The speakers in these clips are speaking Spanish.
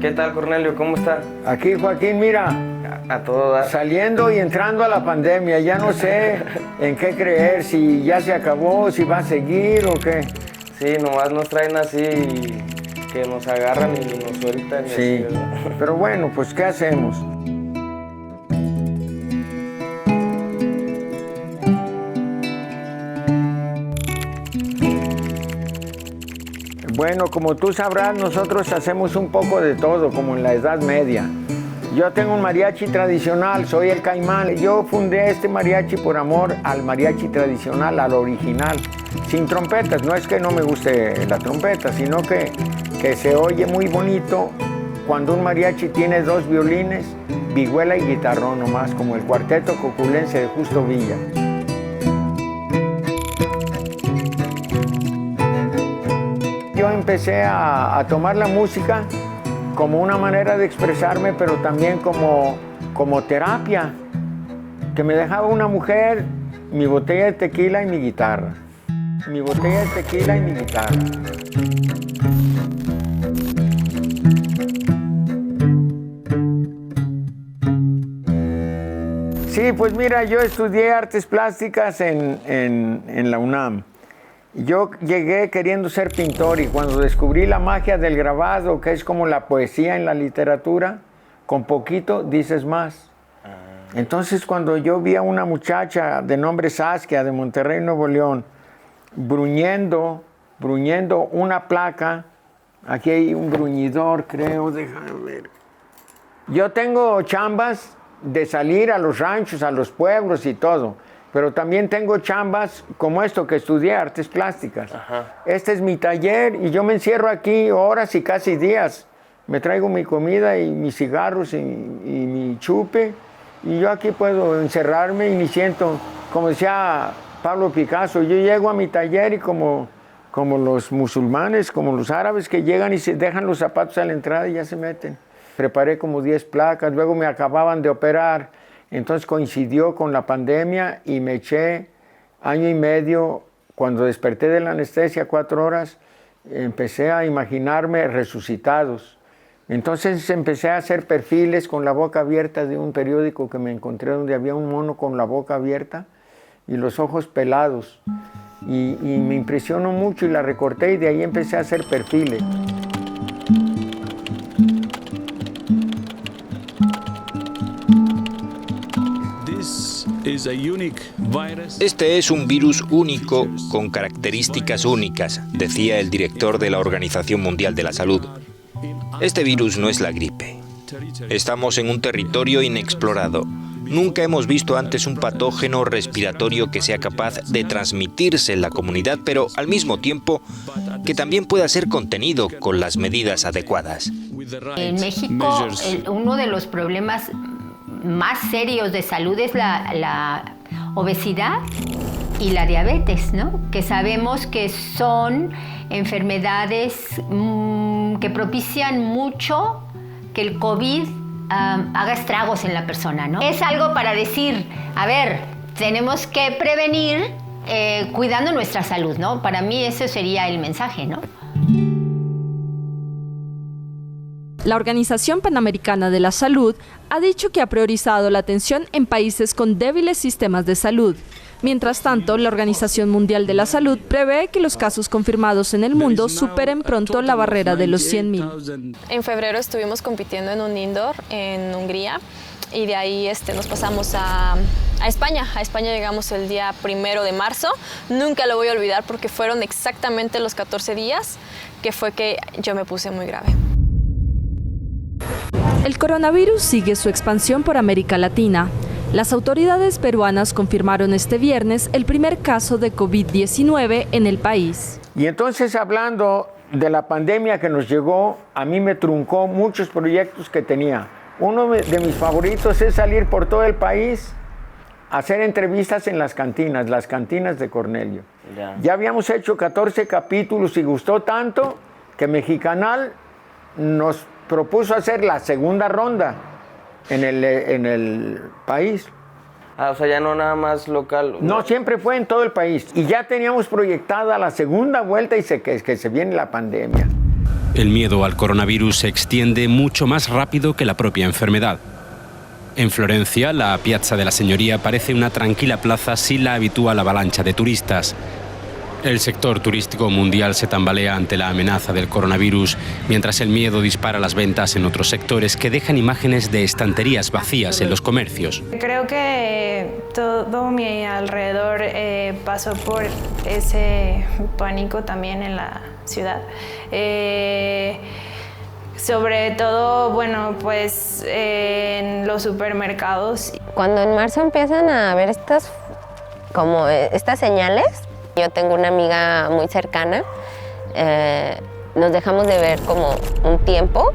¿Qué tal, Cornelio? ¿Cómo está? Aquí, Joaquín, mira, A todo dar. saliendo y entrando a la pandemia, ya no sé en qué creer, si ya se acabó, si va a seguir o qué. Sí, nomás nos traen así que nos agarran y nos sueltan. Y Sí, así, ¿verdad? pero bueno, pues ¿qué hacemos? Bueno, como tú sabrás, nosotros hacemos un poco de todo, como en la Edad Media. Yo tengo un mariachi tradicional, soy el Caimán. Yo fundé este mariachi por amor al mariachi tradicional, al original, sin trompetas. No es que no me guste la trompeta, sino que se oye muy bonito cuando un mariachi tiene dos violines, vihuela y guitarrón nomás, como el cuarteto coculense de Justo Villa. Yo empecé a tomar la música como una manera de expresarme, pero también como terapia, que me dejaba una mujer, mi botella de tequila y mi guitarra. Mi botella de tequila y mi guitarra. Sí, pues mira, yo estudié artes plásticas en la UNAM. Yo llegué queriendo ser pintor y cuando descubrí la magia del grabado, que es como la poesía en la literatura, con poquito dices más. Entonces cuando yo vi a una muchacha de nombre Saskia de Monterrey, Nuevo León, bruñendo una placa, aquí hay un bruñidor, creo, déjame ver. Yo tengo chambas de salir a los ranchos, a los pueblos y todo. Pero también tengo chambas como esto que estudié, artes plásticas. Ajá. Este es mi taller y yo me encierro aquí horas y casi días. Me traigo mi comida y mis cigarros y mi chupe. Y yo aquí puedo encerrarme y ni siento, como decía Pablo Picasso, yo llego a mi taller y como los musulmanes, como los árabes que llegan y se dejan los zapatos a la entrada y ya se meten. Preparé como 10 placas, luego me acababan de operar. Entonces coincidió con la pandemia y me eché año y medio, cuando desperté de la anestesia 4 horas, empecé a imaginarme resucitados. Entonces empecé a hacer perfiles con la boca abierta de un periódico que me encontré donde había un mono con la boca abierta y los ojos pelados. Y me impresionó mucho y la recorté y de ahí empecé a hacer perfiles. Este es un virus único con características únicas, decía el director de la Organización Mundial de la Salud. Este virus no es la gripe. Estamos en un territorio inexplorado. Nunca hemos visto antes un patógeno respiratorio que sea capaz de transmitirse en la comunidad, pero al mismo tiempo que también pueda ser contenido con las medidas adecuadas. En México, uno de los problemas más serios de salud es la obesidad y la diabetes, ¿no? Que sabemos que son enfermedades que propician mucho que el COVID haga estragos en la persona, ¿no? Es algo para decir, a ver, tenemos que prevenir cuidando nuestra salud, ¿no? Para mí ese sería el mensaje, ¿no? La Organización Panamericana de la Salud ha dicho que ha priorizado la atención en países con débiles sistemas de salud. Mientras tanto, la Organización Mundial de la Salud prevé que los casos confirmados en el mundo superen pronto la barrera de los 100,000. En febrero estuvimos compitiendo en un indoor en Hungría y de ahí nos pasamos a España. A España llegamos el día 1 de marzo. Nunca lo voy a olvidar porque fueron exactamente los 14 días que fue que yo me puse muy grave. El coronavirus sigue su expansión por América Latina. Las autoridades peruanas confirmaron este viernes el primer caso de COVID-19 en el país. Y entonces, hablando de la pandemia que nos llegó, a mí me truncó muchos proyectos que tenía. Uno de mis favoritos es salir por todo el país a hacer entrevistas en las cantinas de Cornelio. Ya habíamos hecho 14 capítulos y gustó tanto que Mexicanal nos propuso hacer la segunda ronda en el país. O sea, ya no nada más local. No, siempre fue en todo el país. Y ya teníamos proyectada la segunda vuelta y que se viene la pandemia. El miedo al coronavirus se extiende mucho más rápido que la propia enfermedad. En Florencia, la Piazza de la Signoria parece una tranquila plaza sin la habitual avalancha de turistas. El sector turístico mundial se tambalea ante la amenaza del coronavirus, mientras el miedo dispara las ventas en otros sectores que dejan imágenes de estanterías vacías en los comercios. Creo que todo mi alrededor pasó por ese pánico también en la ciudad. Sobre todo, bueno, pues en los supermercados. Cuando en marzo empiezan a haber estas señales, yo tengo una amiga muy cercana, nos dejamos de ver como un tiempo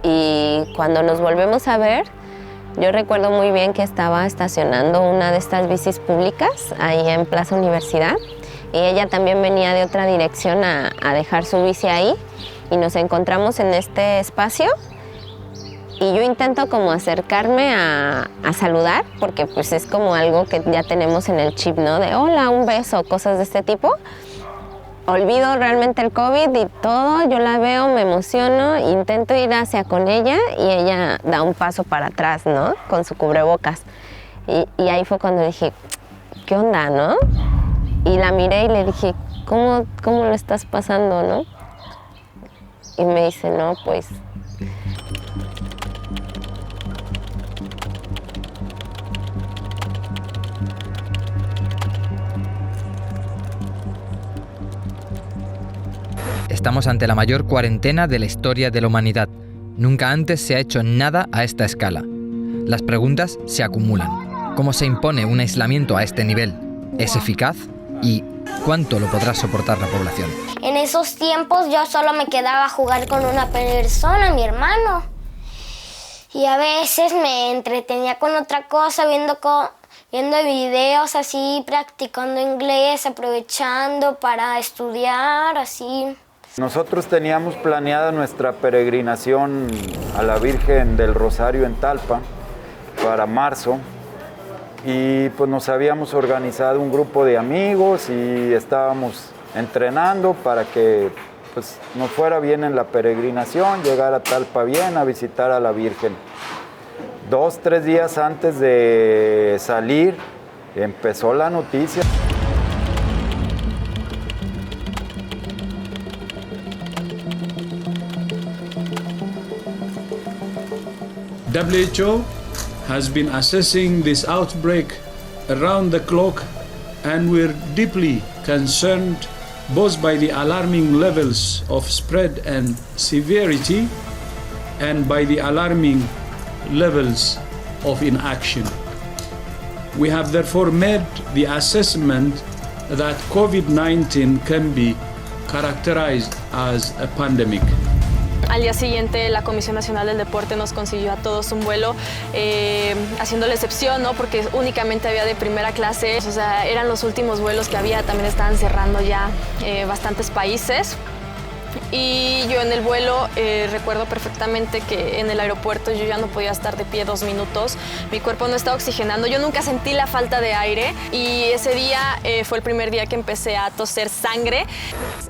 y cuando nos volvemos a ver, yo recuerdo muy bien que estaba estacionando una de estas bicis públicas ahí en Plaza Universidad y ella también venía de otra dirección a dejar su bici ahí y nos encontramos en este espacio y yo intento como acercarme a saludar porque pues es como algo que ya tenemos en el chip, ¿no? De hola, un beso, cosas de este tipo. Olvido realmente el COVID y todo, yo la veo, me emociono, intento ir hacia con ella y ella da un paso para atrás, ¿no? Con su cubrebocas. Y ahí fue cuando dije, ¿qué onda, no? Y la miré y le dije, ¿cómo lo estás pasando, no? Y me dice, no, pues... Estamos ante la mayor cuarentena de la historia de la humanidad. Nunca antes se ha hecho nada a esta escala. Las preguntas se acumulan. ¿Cómo se impone un aislamiento a este nivel? ¿Es eficaz? ¿Y cuánto lo podrá soportar la población? En esos tiempos yo solo me quedaba a jugar con una persona, mi hermano. Y a veces me entretenía con otra cosa, viendo videos así, practicando inglés, aprovechando para estudiar, así. Nosotros teníamos planeada nuestra peregrinación a la Virgen del Rosario en Talpa para marzo y pues nos habíamos organizado un grupo de amigos y estábamos entrenando para que pues, nos fuera bien en la peregrinación, llegar a Talpa bien, a visitar a la Virgen. 2 o 3 días antes de salir empezó la noticia. WHO has been assessing this outbreak around the clock, and we're deeply concerned both by the alarming levels of spread and severity and by the alarming levels of inaction. We have therefore made the assessment that COVID-19 can be characterized as a pandemic. Al día siguiente la Comisión Nacional del Deporte nos consiguió a todos un vuelo, haciendo la excepción, ¿no? Porque únicamente había de primera clase, o sea, eran los últimos vuelos que había, también estaban cerrando ya bastantes países. Y yo en el vuelo recuerdo perfectamente que en el aeropuerto yo ya no podía estar de pie 2 minutos, mi cuerpo no estaba oxigenando, yo nunca sentí la falta de aire y ese día fue el primer día que empecé a toser sangre.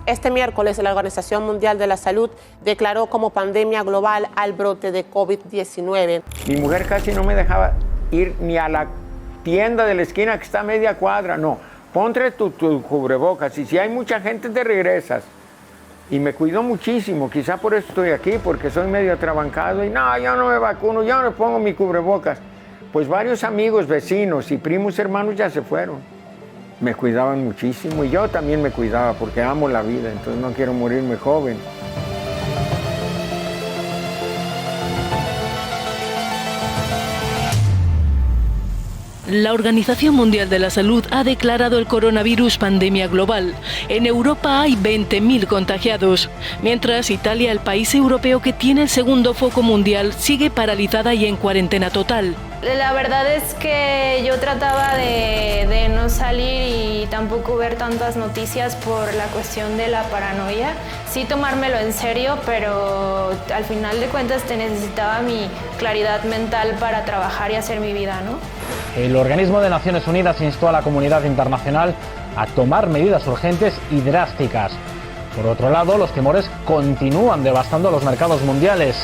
Este miércoles la Organización Mundial de la Salud declaró como pandemia global al brote de COVID-19. Mi mujer casi no me dejaba ir ni a la tienda de la esquina que está a media cuadra, no, ponte tu cubrebocas y si hay mucha gente te regresas. Y me cuidó muchísimo, quizá por eso estoy aquí, porque soy medio atrabancado y no, yo no me vacuno, yo no pongo mi cubrebocas. Pues varios amigos, vecinos y primos hermanos ya se fueron. Me cuidaban muchísimo y yo también me cuidaba porque amo la vida, entonces no quiero morirme joven. La Organización Mundial de la Salud ha declarado el coronavirus pandemia global. En Europa hay 20.000 contagiados, mientras Italia, el país europeo que tiene el segundo foco mundial, sigue paralizada y en cuarentena total. La verdad es que yo trataba de no salir y tampoco ver tantas noticias por la cuestión de la paranoia. Sí tomármelo en serio, pero al final de cuentas te necesitaba mi claridad mental para trabajar y hacer mi vida, ¿no? El organismo de Naciones Unidas instó a la comunidad internacional a tomar medidas urgentes y drásticas. Por otro lado, los temores continúan devastando los mercados mundiales.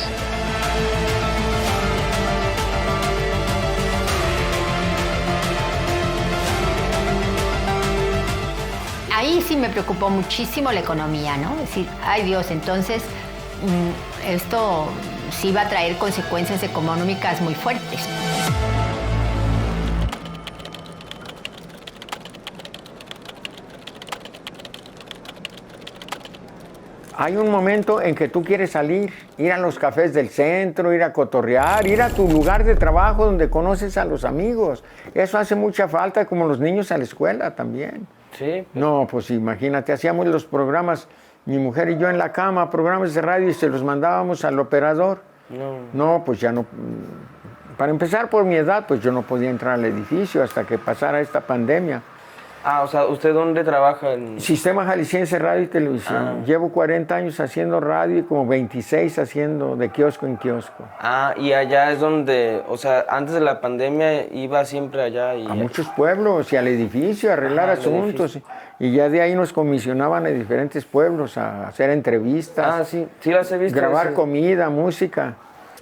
Ahí sí me preocupó muchísimo la economía, ¿no? Es decir, ay Dios, entonces esto sí va a traer consecuencias económicas muy fuertes. Hay un momento en que tú quieres salir, ir a los cafés del centro, ir a cotorrear, ir a tu lugar de trabajo donde conoces a los amigos. Eso hace mucha falta, como los niños a la escuela también. Sí. No, pues imagínate, hacíamos los programas, mi mujer y yo en la cama, programas de radio y se los mandábamos al operador. No, pues ya no. Para empezar, por mi edad, pues yo no podía entrar al edificio hasta que pasara esta pandemia. Ah, o sea, ¿usted dónde trabaja? Sistema Jalisciense Radio y Televisión. Llevo 40 años haciendo radio y como 26 haciendo de kiosco en kiosco. Ah, y allá es donde, o sea, antes de la pandemia iba siempre allá. Y a muchos pueblos y al edificio a arreglar asuntos. Y ya de ahí nos comisionaban a diferentes pueblos a hacer entrevistas. Ah, sí, sí las he visto. Grabar comida, música.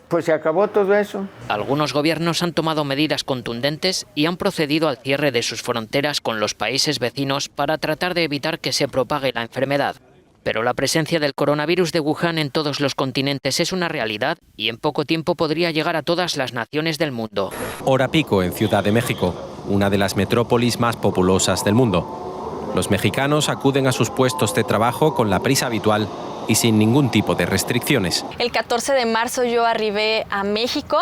Pues se acabó todo eso. Algunos gobiernos han tomado medidas contundentes y han procedido al cierre de sus fronteras con los países vecinos para tratar de evitar que se propague la enfermedad. Pero la presencia del coronavirus de Wuhan en todos los continentes es una realidad y en poco tiempo podría llegar a todas las naciones del mundo. Hora pico en Ciudad de México, una de las metrópolis más populosas del mundo. Los mexicanos acuden a sus puestos de trabajo con la prisa habitual y sin ningún tipo de restricciones. El 14 de marzo yo arribé a México.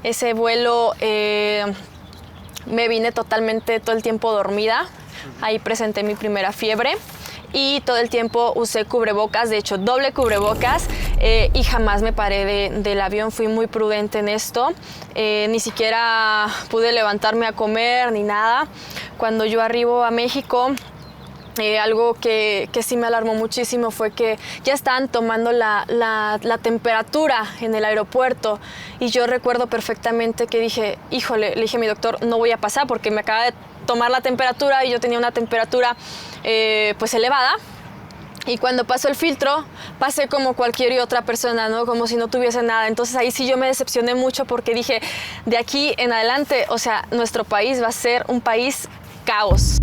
Ese vuelo me vine totalmente todo el tiempo dormida. Ahí presenté mi primera fiebre y todo el tiempo usé cubrebocas, de hecho doble cubrebocas, y jamás me paré del avión. Fui muy prudente en esto. Ni siquiera pude levantarme a comer ni nada. Cuando yo arribo a México, algo que sí me alarmó muchísimo fue que ya estaban tomando la temperatura en el aeropuerto y yo recuerdo perfectamente que dije, híjole, le dije a mi doctor, no voy a pasar porque me acaba de tomar la temperatura y yo tenía una temperatura pues elevada. Y cuando pasó el filtro, pasé como cualquier otra persona, ¿no? Como si no tuviese nada. Entonces ahí sí yo me decepcioné mucho porque dije, de aquí en adelante, o sea, nuestro país va a ser un país caos.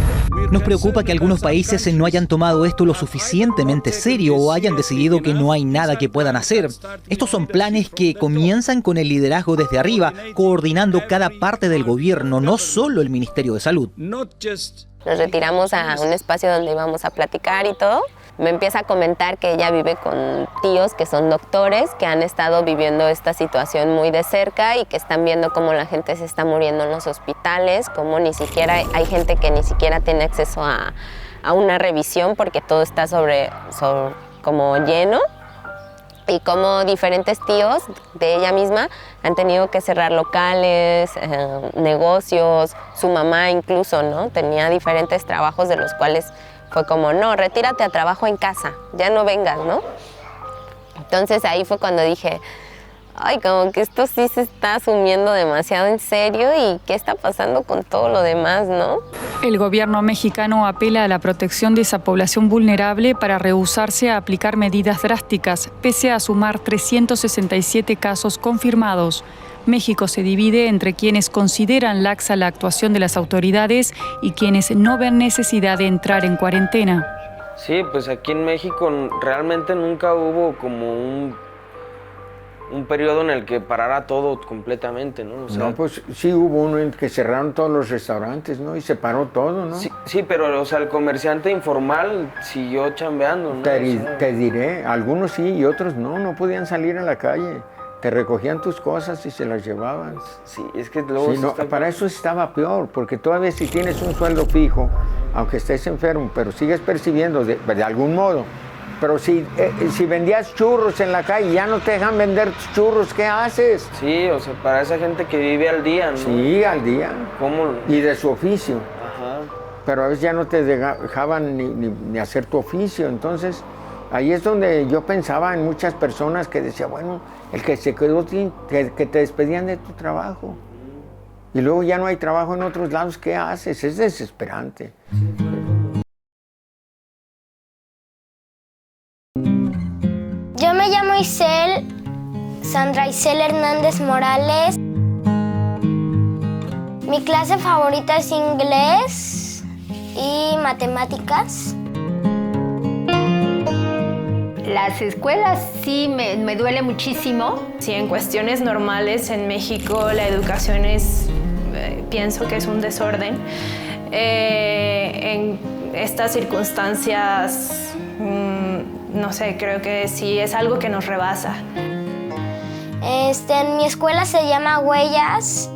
Nos preocupa que algunos países no hayan tomado esto lo suficientemente serio o hayan decidido que no hay nada que puedan hacer. Estos son planes que comienzan con el liderazgo desde arriba, coordinando cada parte del gobierno, no solo el Ministerio de Salud. Nos retiramos a un espacio donde íbamos a platicar y todo. Me empieza a comentar que ella vive con tíos que son doctores, que han estado viviendo esta situación muy de cerca y que están viendo cómo la gente se está muriendo en los hospitales, cómo ni siquiera hay gente que ni siquiera tiene acceso a una revisión porque todo está como lleno, y cómo diferentes tíos de ella misma han tenido que cerrar locales, negocios, su mamá incluso, ¿no? Tenía diferentes trabajos de los cuales fue como, no, retírate a trabajo en casa, ya no vengas, ¿no? Entonces ahí fue cuando dije, ay, como que esto sí se está asumiendo demasiado en serio y ¿qué está pasando con todo lo demás, no? El gobierno mexicano apela a la protección de esa población vulnerable para rehusarse a aplicar medidas drásticas, pese a sumar 367 casos confirmados. México se divide entre quienes consideran laxa la actuación de las autoridades y quienes no ven necesidad de entrar en cuarentena. Sí, pues aquí en México realmente nunca hubo como un periodo en el que parara todo completamente, ¿no? O sea, no, pues sí hubo uno en que cerraron todos los restaurantes, ¿no? Y se paró todo, ¿no? Sí, pero o sea, el comerciante informal siguió chambeando, ¿no? Te diré, algunos sí y otros no podían salir a la calle. Te recogían tus cosas y se las llevaban. Sí, es que luego... Sí, no, para eso estaba peor, porque todavía si tienes un sueldo fijo, aunque estés enfermo, pero sigues percibiendo de algún modo. Pero si vendías churros en la calle y ya no te dejan vender tus churros, ¿qué haces? Sí, o sea, para esa gente que vive al día, ¿no? Sí, al día. ¿Cómo? Y de su oficio. Ajá. Pero a veces ya no te dejaban ni hacer tu oficio, entonces... Ahí es donde yo pensaba en muchas personas que decía, bueno, el que se quedó, que te despedían de tu trabajo. Y luego ya no hay trabajo en otros lados, ¿qué haces? Es desesperante. Yo me llamo Isel, Sandra Isel Hernández Morales. Mi clase favorita es inglés y matemáticas. Las escuelas sí me duele muchísimo. Sí, en cuestiones normales en México la educación pienso que es un desorden. En estas circunstancias, no sé, creo que sí es algo que nos rebasa. En mi escuela se llama Huellas.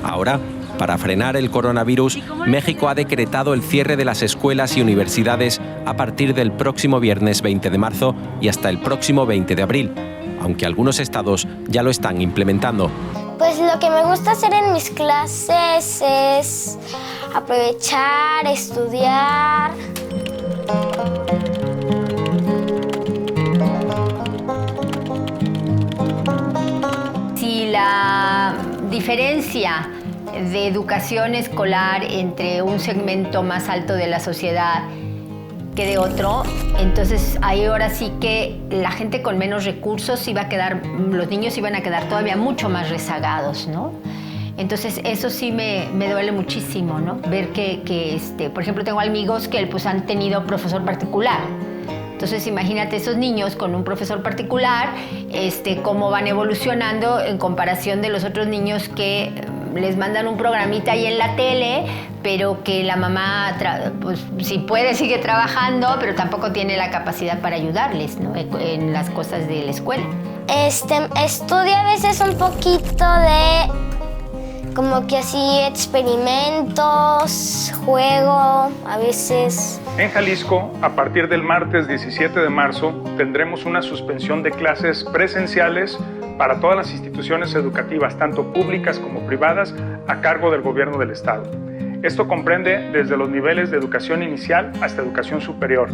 Ahora, para frenar el coronavirus, México ha decretado el cierre de las escuelas y universidades a partir del próximo viernes 20 de marzo y hasta el próximo 20 de abril, aunque algunos estados ya lo están implementando. Pues lo que me gusta hacer en mis clases es aprovechar, estudiar. Si la diferencia de educación escolar entre un segmento más alto de la sociedad que de otro, entonces ahí ahora sí que la gente con menos recursos los niños iban a quedar todavía mucho más rezagados, ¿no? Entonces eso sí me duele muchísimo, ¿no? Ver que por ejemplo, tengo amigos que pues han tenido profesor particular. Entonces imagínate esos niños con un profesor particular, cómo van evolucionando en comparación de los otros niños que les mandan un programita ahí en la tele, pero que la mamá, pues si puede, sigue trabajando, pero tampoco tiene la capacidad para ayudarles, ¿no? En las cosas de la escuela. Estudio a veces un poquito de como que así experimentos, juego, a veces. En Jalisco, a partir del martes 17 de marzo, tendremos una suspensión de clases presenciales para todas las instituciones educativas, tanto públicas como privadas, a cargo del gobierno del estado. Esto comprende desde los niveles de educación inicial hasta educación superior.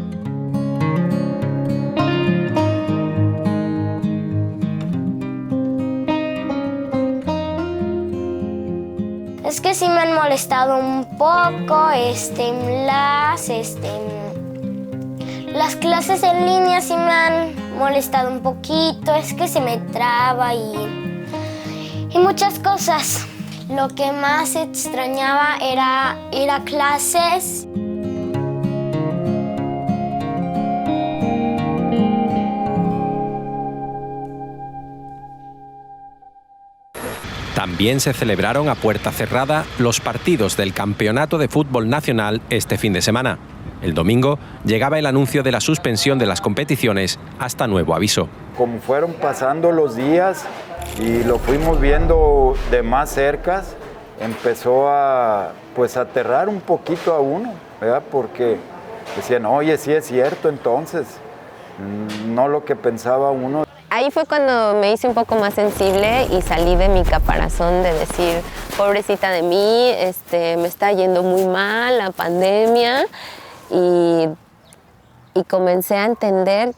Es que sí me han molestado un poco, las clases en línea sí me han molestado un poquito, es que se me traba y muchas cosas. Lo que más extrañaba era ir a clases. También se celebraron a puerta cerrada los partidos del Campeonato de Fútbol Nacional este fin de semana. El domingo llegaba el anuncio de la suspensión de las competiciones hasta nuevo aviso. Como fueron pasando los días y lo fuimos viendo de más cerca, empezó a aterrar un poquito a uno, ¿verdad? Porque decían, oye, sí es cierto, entonces, no lo que pensaba uno. Ahí fue cuando me hice un poco más sensible y salí de mi caparazón de decir, pobrecita de mí, me está yendo muy mal la pandemia, y comencé a entender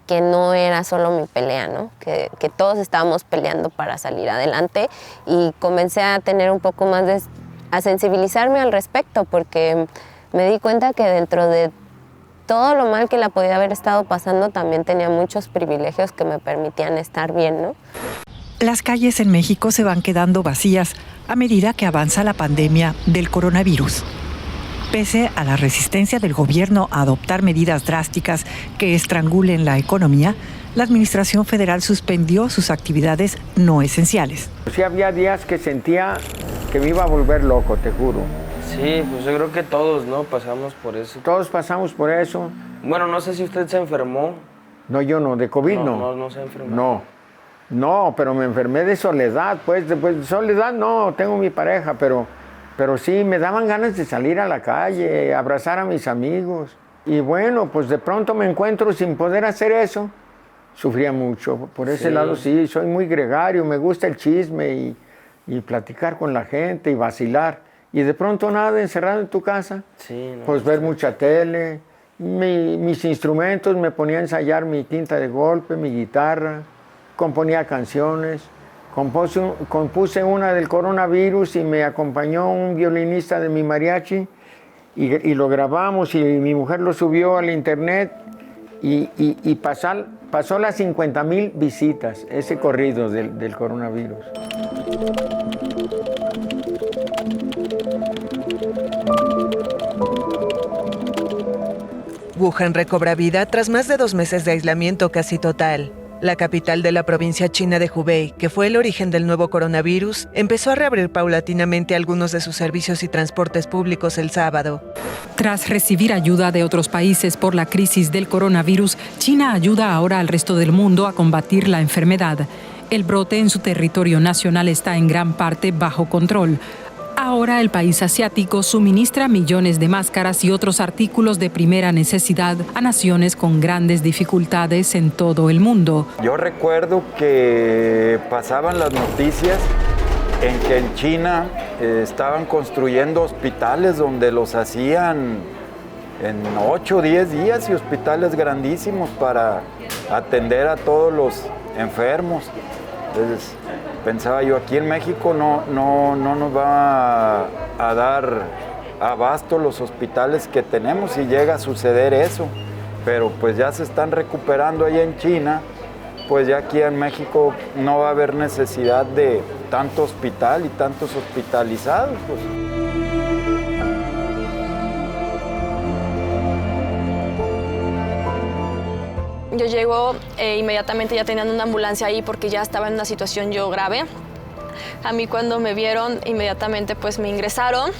que no era solo mi pelea, ¿no? Que todos estábamos peleando para salir adelante, y comencé a tener un poco más a sensibilizarme al respecto, porque me di cuenta que dentro de todo lo mal que la podía haber estado pasando, también tenía muchos privilegios que me permitían estar bien, ¿no? Las calles en México se van quedando vacías a medida que avanza la pandemia del coronavirus. Pese a la resistencia del gobierno a adoptar medidas drásticas que estrangulen la economía, la Administración Federal suspendió sus actividades no esenciales. Sí, había días que sentía que me iba a volver loco, te juro. Sí, pues yo creo que todos, ¿no? Pasamos por eso. Todos pasamos por eso. Bueno, no sé si usted se enfermó. No, yo no, de COVID no. No se enfermó. No, pero me enfermé de soledad, pues. De soledad no, tengo mi pareja, pero sí me daban ganas de salir a la calle, abrazar a mis amigos. Y bueno, pues de pronto me encuentro sin poder hacer eso. Sufría mucho. Por ese lado sí, soy muy gregario, me gusta el chisme y platicar con la gente y vacilar. Y de pronto nada, encerrado en tu casa, pues ver mucha tele, mis instrumentos, me ponía a ensayar mi quinta de golpe, mi guitarra, componía canciones, compuse una del coronavirus y me acompañó un violinista de mi mariachi y lo grabamos y mi mujer lo subió al internet y pasó las 50,000 visitas, ese corrido del coronavirus. Wuhan recobra vida tras más de 2 meses de aislamiento casi total. La capital de la provincia china de Hubei, que fue el origen del nuevo coronavirus, empezó a reabrir paulatinamente algunos de sus servicios y transportes públicos el sábado. Tras recibir ayuda de otros países por la crisis del coronavirus, China ayuda ahora al resto del mundo a combatir la enfermedad. El brote en su territorio nacional está en gran parte bajo control. Ahora el país asiático suministra millones de máscaras y otros artículos de primera necesidad a naciones con grandes dificultades en todo el mundo. Yo recuerdo que pasaban las noticias en que en China estaban construyendo hospitales donde los hacían en 8 o 10 días y hospitales grandísimos para atender a todos los enfermos. Entonces, pensaba yo, aquí en México no nos va a dar abasto los hospitales que tenemos si llega a suceder eso. Pero pues ya se están recuperando allá en China, pues ya aquí en México no va a haber necesidad de tanto hospital y tantos hospitalizados. Pues. Yo llego inmediatamente ya tenían una ambulancia ahí porque ya estaba en una situación yo grave. A mí cuando me vieron inmediatamente pues me ingresaron.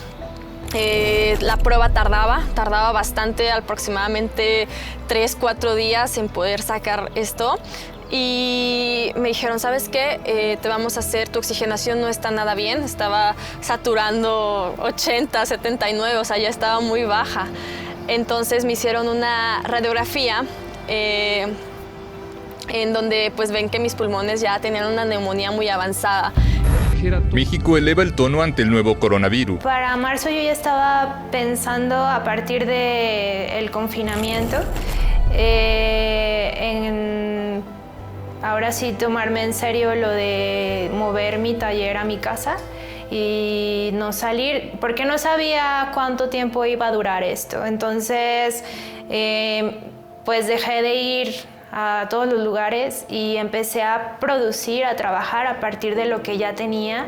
La prueba tardaba bastante, aproximadamente 3-4 días en poder sacar esto. Y me dijeron, ¿sabes qué? Te vamos a hacer, tu oxigenación no está nada bien, estaba saturando 80, 79, o sea, ya estaba muy baja. Entonces me hicieron una radiografía en donde pues ven que mis pulmones ya tenían una neumonía muy avanzada. México eleva el tono ante el nuevo coronavirus. Para marzo yo ya estaba pensando, a partir del confinamiento, en ahora sí tomarme en serio lo de mover mi taller a mi casa y no salir, porque no sabía cuánto tiempo iba a durar esto. Entonces, pues dejé de ir a todos los lugares y empecé a producir, a trabajar a partir de lo que ya tenía.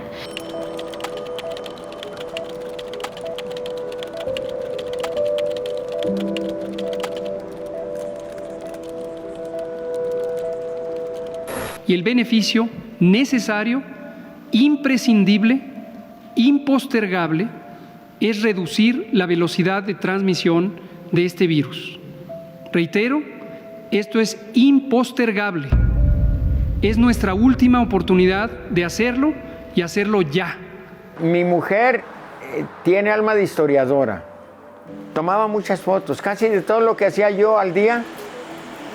Y el beneficio necesario, imprescindible, impostergable, es reducir la velocidad de transmisión de este virus. Reitero, esto es impostergable. Es nuestra última oportunidad de hacerlo y hacerlo ya. Mi mujer tiene alma de historiadora. Tomaba muchas fotos, casi de todo lo que hacía yo al día.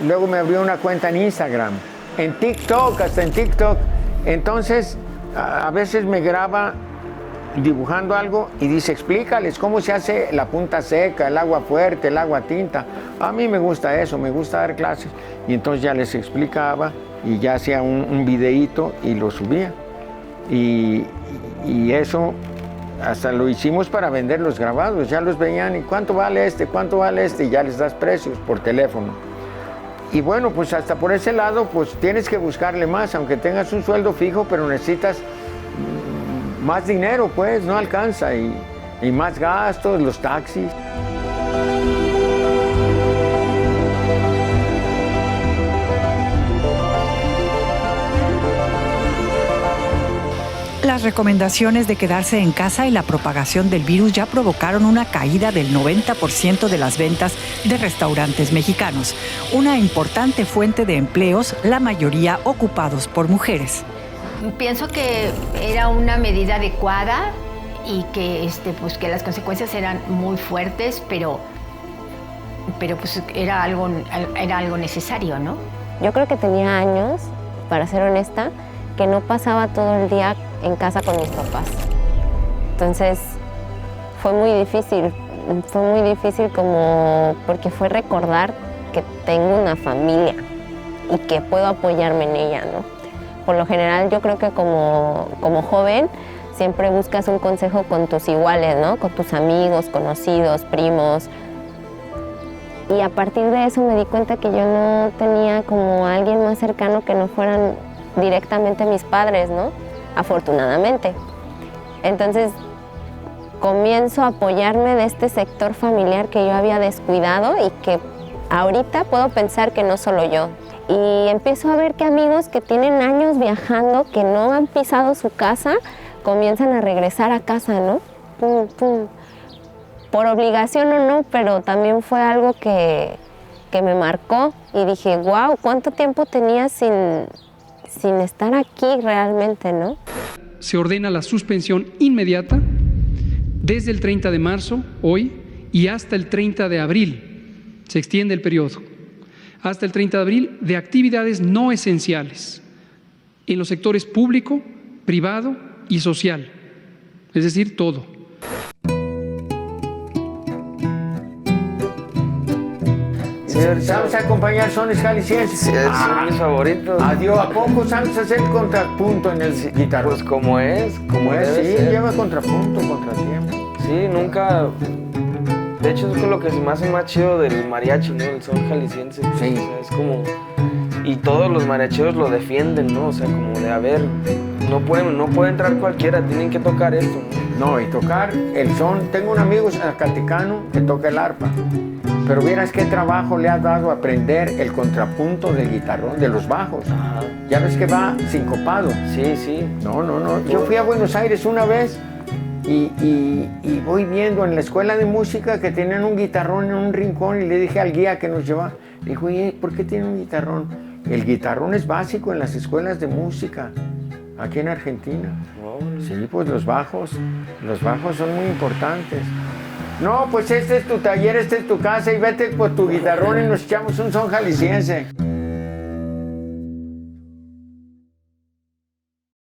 Luego me abrió una cuenta en Instagram, en TikTok, hasta en TikTok. Entonces, a veces me graba dibujando algo y dice, explícales cómo se hace la punta seca, el agua fuerte, el agua tinta. A mí me gusta eso, me gusta dar clases. Y entonces ya les explicaba y ya hacía un videíto y lo subía. Y eso hasta lo hicimos para vender los grabados. Ya los veían y ¿cuánto vale este? ¿Cuánto vale este? Y ya les das precios por teléfono. Y bueno, pues hasta por ese lado, pues tienes que buscarle más, aunque tengas un sueldo fijo, pero necesitas más dinero, pues, no alcanza, y más gastos, los taxis. Las recomendaciones de quedarse en casa y la propagación del virus ya provocaron una caída del 90% de las ventas de restaurantes mexicanos, una importante fuente de empleos, la mayoría ocupados por mujeres. Pienso que era una medida adecuada y que, pues, que las consecuencias eran muy fuertes, pero pues era algo necesario, ¿no? Yo creo que tenía años, para ser honesta, que no pasaba todo el día en casa con mis papás. Entonces fue muy difícil como porque fue recordar que tengo una familia y que puedo apoyarme en ella, ¿no? Por lo general yo creo que como joven siempre buscas un consejo con tus iguales, ¿no? Con tus amigos, conocidos, primos. Y a partir de eso me di cuenta que yo no tenía como a alguien más cercano que no fueran directamente mis padres, ¿no? Afortunadamente. Entonces comienzo a apoyarme de este sector familiar que yo había descuidado y que ahorita puedo pensar que no solo yo. Y empiezo a ver que amigos que tienen años viajando, que no han pisado su casa, comienzan a regresar a casa, ¿no? Pum, pum. Por obligación o no, pero también fue algo que me marcó y dije, wow, ¿cuánto tiempo tenía sin estar aquí realmente, no? Se ordena la suspensión inmediata desde el 30 de marzo, hoy, y hasta el 30 de abril. Se extiende el periodo. Hasta el 30 de abril de actividades no esenciales en los sectores público, privado y social. Es decir, todo. ¿Sabes acompañar sones jaliscienses? Sí, son mis favoritos. Adiós, ¿a poco sabes hacer contrapunto en el guitarrón? Pues como es, sí, lleva contrapunto, contratiempo. Sí, nunca... De hecho, es lo que se me hace más chido del mariachi, ¿no? El son jalisciense. Sí. O sea, es como... Y todos los mariacheros lo defienden, ¿no? O sea, como de, a ver, no puede entrar cualquiera, tienen que tocar esto, ¿no? No, y tocar el son... Tengo un amigo zacaticano que toca el arpa. Pero vieras qué trabajo le ha dado aprender el contrapunto del guitarrón, de los bajos. Ajá. Ya ves que va sincopado. Sí, sí. No. Yo fui a Buenos Aires una vez y voy viendo en la escuela de música que tenían un guitarrón en un rincón y le dije al guía que nos llevaba, le dijo, oye, ¿por qué tiene un guitarrón? El guitarrón es básico en las escuelas de música, aquí en Argentina. Oh. Sí, pues los bajos son muy importantes. No, pues este es tu taller, esta es tu casa y vete por tu guitarrón y nos echamos un son jalisciense.